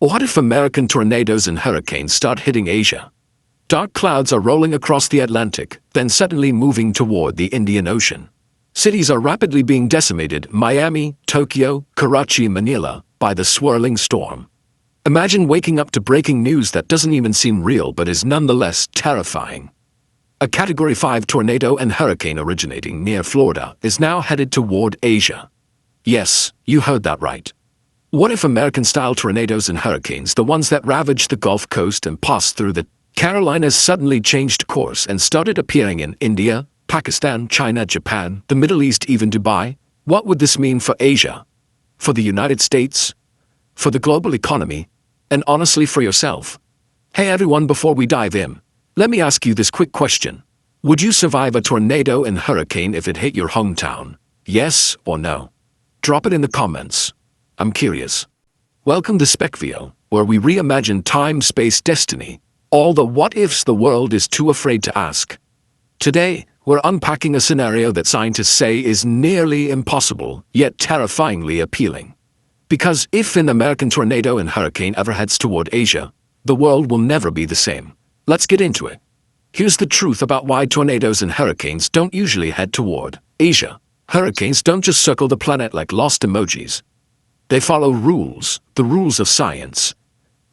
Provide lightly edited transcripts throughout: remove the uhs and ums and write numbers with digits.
What if American tornadoes and hurricanes start hitting Asia? Dark clouds are rolling across the Atlantic, then suddenly moving toward the Indian Ocean. Cities are rapidly being decimated, Miami, Tokyo, Karachi, Manila, by the swirling storm. Imagine waking up to breaking news that doesn't even seem real but is nonetheless terrifying. A Category 5 tornado and hurricane originating near Florida is now headed toward Asia. Yes, you heard that right. What if American-style tornadoes and hurricanes, the ones that ravaged the Gulf Coast and passed through the Carolinas, suddenly changed course and started appearing in India, Pakistan, China, Japan, the Middle East, even Dubai? What would this mean for Asia? For the United States? For the global economy? And honestly, for yourself? Hey everyone, before we dive in, let me ask you this quick question. Would you survive a tornado and hurricane if it hit your hometown? Yes or no? Drop it in the comments. I'm curious. Welcome to Specvio, where we reimagine time, space, destiny, all the what-ifs the world is too afraid to ask. Today, we're unpacking a scenario that scientists say is nearly impossible, yet terrifyingly appealing. Because if an American tornado and hurricane ever heads toward Asia, the world will never be the same. Let's get into it. Here's the truth about why tornadoes and hurricanes don't usually head toward Asia. Hurricanes don't just circle the planet like lost emojis. They follow rules, the rules of science.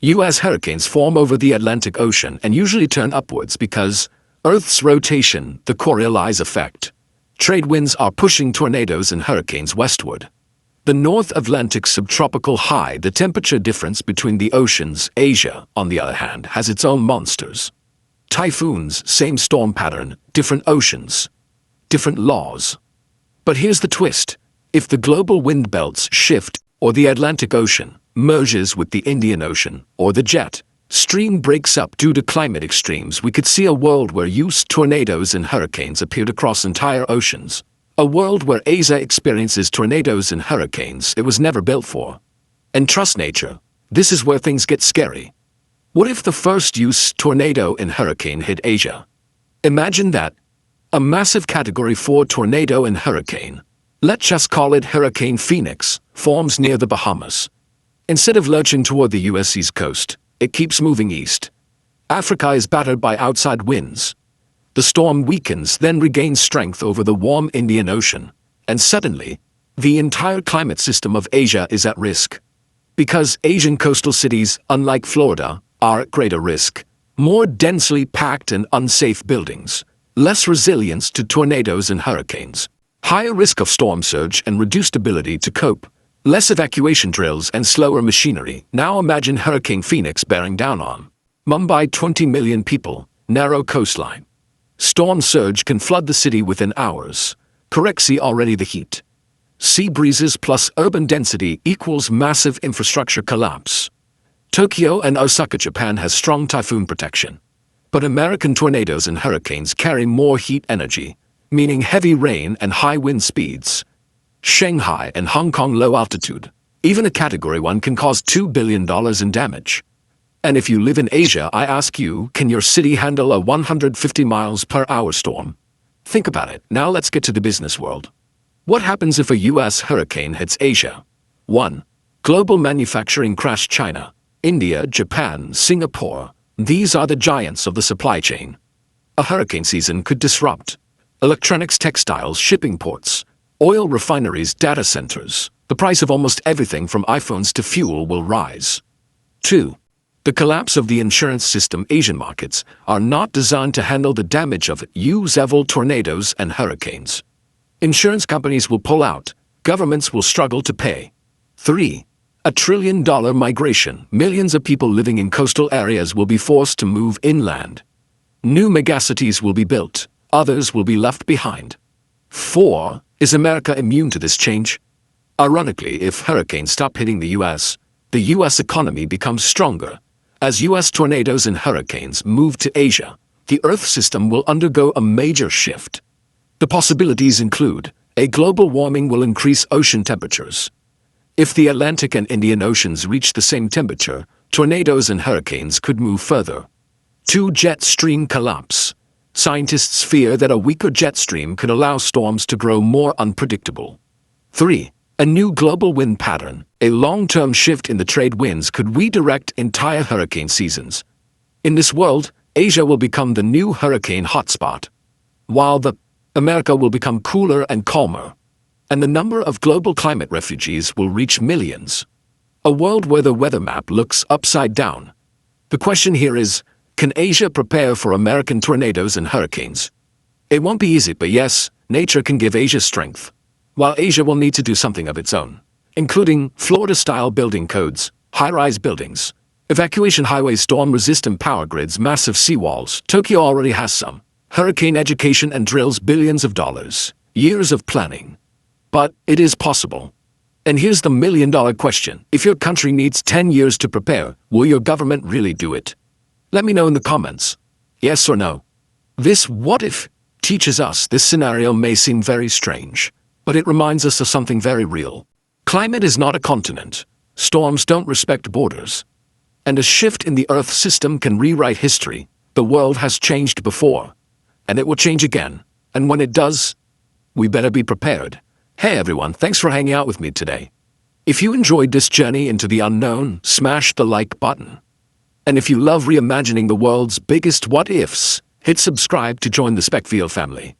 U.S. hurricanes form over the Atlantic Ocean and usually turn upwards because Earth's rotation, the Coriolis effect. Trade winds are pushing tornadoes and hurricanes westward. The North Atlantic subtropical high, the temperature difference between the oceans. Asia, on the other hand, has its own monsters. Typhoons, same storm pattern, different oceans, different laws. But here's the twist. If the global wind belts shift, or the Atlantic Ocean merges with the Indian Ocean, or the jet stream breaks up due to climate extremes, we could see a world where tornadoes and hurricanes appeared across entire oceans. A world where Asia experiences tornadoes and hurricanes it was never built for. And trust nature, this is where things get scary. What if the first tornado and hurricane hit Asia? Imagine that. A massive Category 4 tornado and hurricane. Let's just call it Hurricane Phoenix, forms near the Bahamas. Instead of lurching toward the U.S. East Coast, it keeps moving east. Africa is battered by outside winds. The storm weakens, then regains strength over the warm Indian Ocean. And suddenly, the entire climate system of Asia is at risk. Because Asian coastal cities, unlike Florida, are at greater risk. More densely packed and unsafe buildings. Less resilience to tornadoes and hurricanes. Higher risk of storm surge and reduced ability to cope. Less evacuation drills and slower machinery. Now imagine Hurricane Phoenix bearing down on Mumbai, 20 million people, narrow coastline. Storm surge can flood the city within hours. See already the heat. Sea breezes plus urban density equals massive infrastructure collapse. Tokyo and Osaka, Japan has strong typhoon protection. But American tornadoes and hurricanes carry more heat energy, meaning heavy rain and high wind speeds. Shanghai and Hong Kong low altitude. Even a Category 1 can cause $2 billion in damage. And if you live in Asia, I ask you, can your city handle a 150 miles per hour storm? Think about it. Now let's get to the business world. What happens if a U.S. hurricane hits Asia? 1. Global manufacturing crash. China, India, Japan, Singapore. These are the giants of the supply chain. A hurricane season could disrupt electronics, textiles, shipping ports, oil refineries, data centers. The price of almost everything from iPhones to fuel will rise. 2. The collapse of the insurance system. Asian markets are not designed to handle the damage of several tornadoes and hurricanes. Insurance companies will pull out. Governments will struggle to pay. 3. A $1 trillion migration. Millions of people living in coastal areas will be forced to move inland. New megacities will be built. Others will be left behind. 4. Is America immune to this change? Ironically, if hurricanes stop hitting the U.S., the U.S. economy becomes stronger. As U.S. tornadoes and hurricanes move to Asia, the Earth system will undergo a major shift. The possibilities include: a global warming will increase ocean temperatures. If the Atlantic and Indian Oceans reach the same temperature, tornadoes and hurricanes could move further. 2. Jet stream collapse. Scientists fear that a weaker jet stream could allow storms to grow more unpredictable. 3. A new global wind pattern, a long-term shift in the trade winds could redirect entire hurricane seasons. In this world, Asia will become the new hurricane hotspot, while America will become cooler and calmer, and the number of global climate refugees will reach millions. A world where the weather map looks upside down. The question here is, can Asia prepare for American tornadoes and hurricanes? It won't be easy, but yes, nature can give Asia strength, while Asia will need to do something of its own, including Florida-style building codes, high-rise buildings, evacuation highways, storm-resistant power grids, massive seawalls. Tokyo already has some. Hurricane education and drills, billions of dollars, years of planning. But it is possible. And here's the million-dollar question. If your country needs 10 years to prepare, will your government really do it? Let me know in the comments. Yes or no. This what if teaches us this scenario may seem very strange, but it reminds us of something very real. Climate is not a continent. Storms don't respect borders. And a shift in the Earth system can rewrite history. The world has changed before, and it will change again. And when it does, we better be prepared. Hey everyone, thanks for hanging out with me today. If you enjoyed this journey into the unknown, smash the like button. And if you love reimagining the world's biggest what-ifs, hit subscribe to join the Specvio family.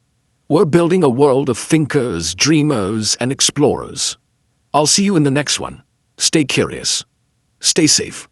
We're building a world of thinkers, dreamers, and explorers. I'll see you in the next one. Stay curious. Stay safe.